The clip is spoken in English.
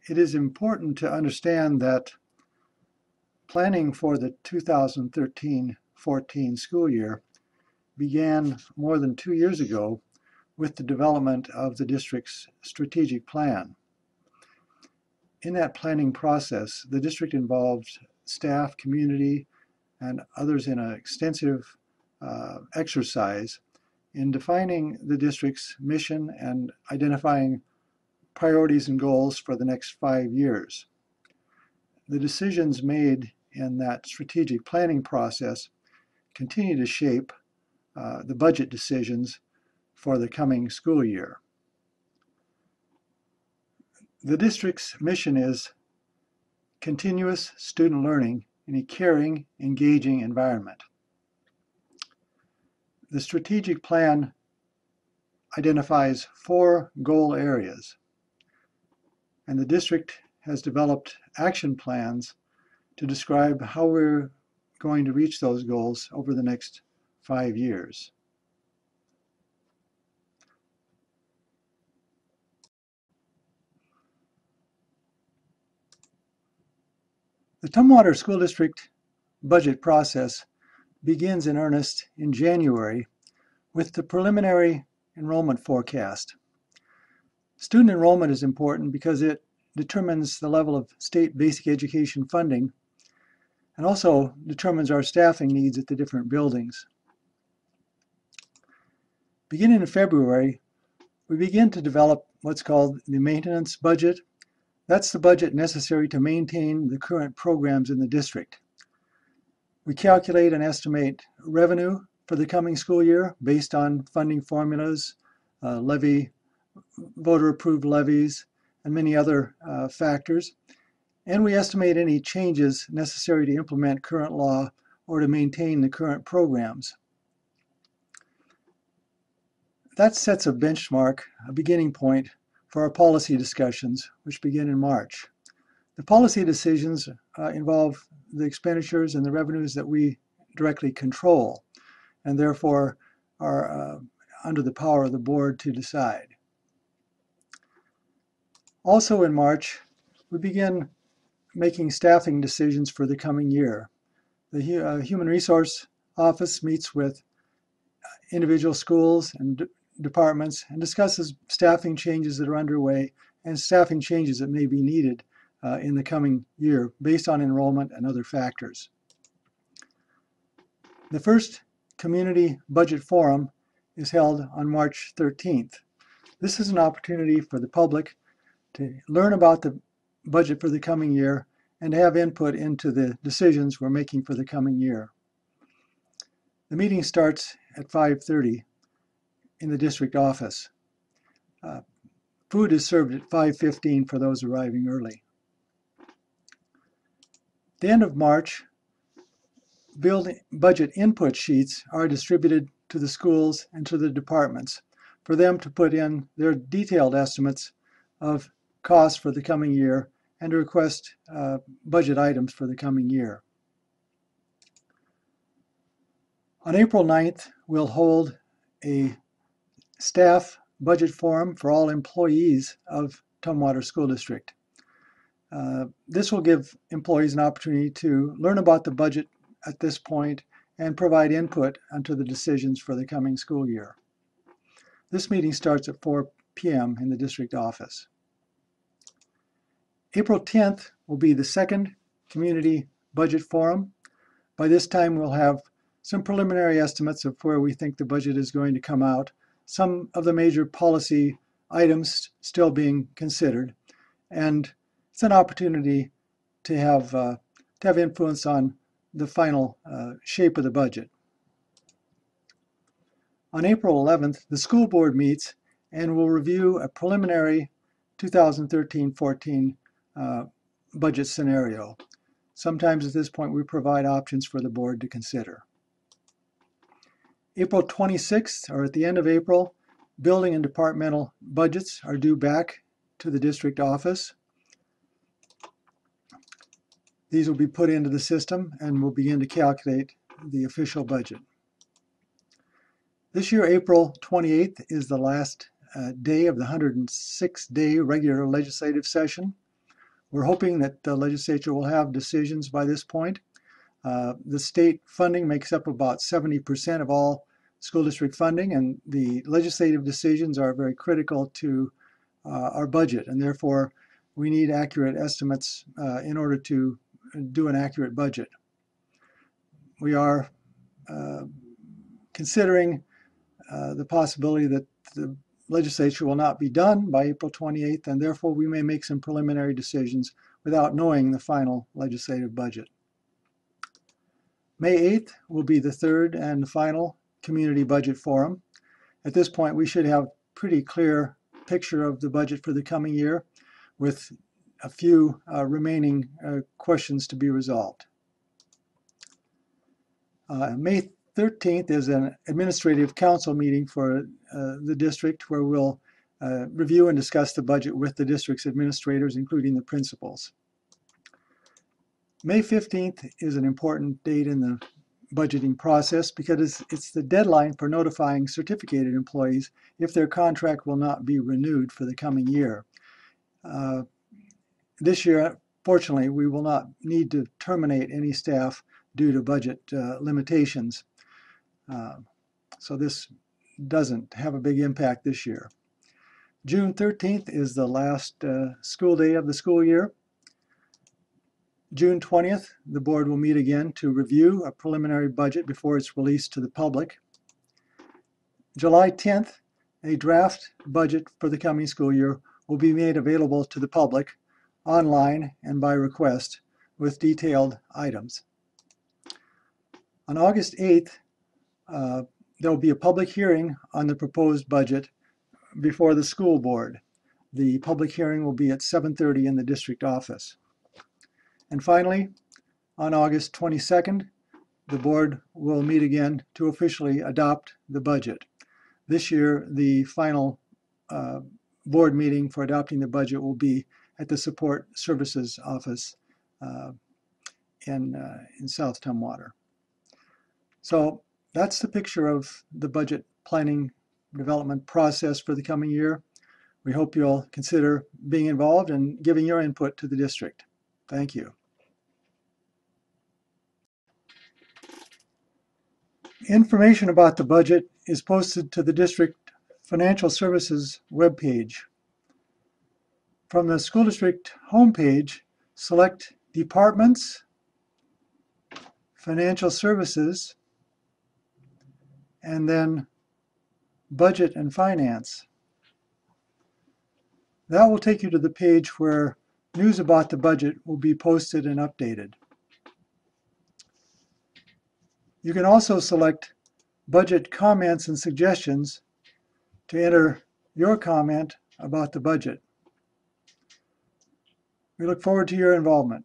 it is important to understand that planning for the 2013-14 school year began more than 2 years ago with the development of the district's strategic plan. In that planning process, the district involved staff, community, and others in an extensive exercise in defining the district's mission and identifying priorities and goals for the next 5 years. The decisions made in that strategic planning process continue to shape the budget decisions for the coming school year. The district's mission is continuous student learning in a caring, engaging environment. The strategic plan identifies 4 goal areas, and the district has developed action plans to describe how we're going to reach those goals over the next 5 years. The Tumwater School District budget process begins in earnest in January with the preliminary enrollment forecast. Student enrollment is important because it determines the level of state basic education funding and also determines our staffing needs at the different buildings. Beginning in February, we begin to develop what's called the maintenance budget. That's the budget necessary to maintain the current programs in the district. We calculate and estimate revenue for the coming school year based on funding formulas, voter-approved levies, and many other factors. And we estimate any changes necessary to implement current law or to maintain the current programs. That sets a benchmark, a beginning point for our policy discussions, which begin in March. The policy decisions involve the expenditures and the revenues that we directly control, and therefore are under the power of the board to decide. Also in March, we begin making staffing decisions for the coming year. The Human Resource Office meets with individual schools and departments and discusses staffing changes that are underway and staffing changes that may be needed in the coming year based on enrollment and other factors. The first Community Budget Forum is held on March 13th. This is an opportunity for the public to learn about the budget for the coming year and to have input into the decisions we're making for the coming year. The meeting starts at 5:30 in the district office. Food is served at 5:15 for those arriving early. At the end of March, budget input sheets are distributed to the schools and to the departments for them to put in their detailed estimates of costs for the coming year and to request budget items for the coming year. On April 9th, we'll hold a staff budget forum for all employees of Tumwater School District. This will give employees an opportunity to learn about the budget at this point and provide input onto the decisions for the coming school year. This meeting starts at 4 p.m. in the district office. April 10th will be the second Community Budget Forum. By this time, we'll have some preliminary estimates of where we think the budget is going to come out, some of the major policy items still being considered, and it's an opportunity to have influence on the final shape of the budget. On April 11th, the school board meets and will review a preliminary 2013-14 budget scenario. Sometimes at this point we provide options for the board to consider. April 26th, or at the end of April, building and departmental budgets are due back to the district office. These will be put into the system and we'll begin to calculate the official budget. This year, April 28th, is the last day of the 106-day regular legislative session. We're hoping that the legislature will have decisions by this point. The state funding makes up about 70% of all school district funding, and the legislative decisions are very critical to our budget, and therefore we need accurate estimates in order to do an accurate budget. We are considering the possibility that the legislature will not be done by April 28th, and therefore we may make some preliminary decisions without knowing the final legislative budget. May 8th will be the third and final Community Budget Forum. At this point, we should have a pretty clear picture of the budget for the coming year, with a few remaining questions to be resolved. May 13th is an administrative council meeting for the district, where we'll review and discuss the budget with the district's administrators, including the principals. May 15th is an important date in the budgeting process because it's the deadline for notifying certificated employees if their contract will not be renewed for the coming year. This year, fortunately, we will not need to terminate any staff due to budget limitations. So this doesn't have a big impact this year. June 13th is the last school day of the school year. June 20th, the board will meet again to review a preliminary budget before it's released to the public. July 10th, a draft budget for the coming school year will be made available to the public online and by request with detailed items. On August 8th, there will be a public hearing on the proposed budget before the school board. The public hearing will be at 7:30 in the district office. And finally, on August 22nd, the board will meet again to officially adopt the budget. This year, the final board meeting for adopting the budget will be at the Support Services Office in South Tumwater. So that's the picture of the budget planning development process for the coming year. We hope you'll consider being involved and giving your input to the district. Thank you. Information about the budget is posted to the district financial services webpage. From the school district homepage, select Departments, Financial Services, and then Budget and Finance. That will take you to the page where news about the budget will be posted and updated. You can also select Budget Comments and Suggestions to enter your comment about the budget. We look forward to your involvement.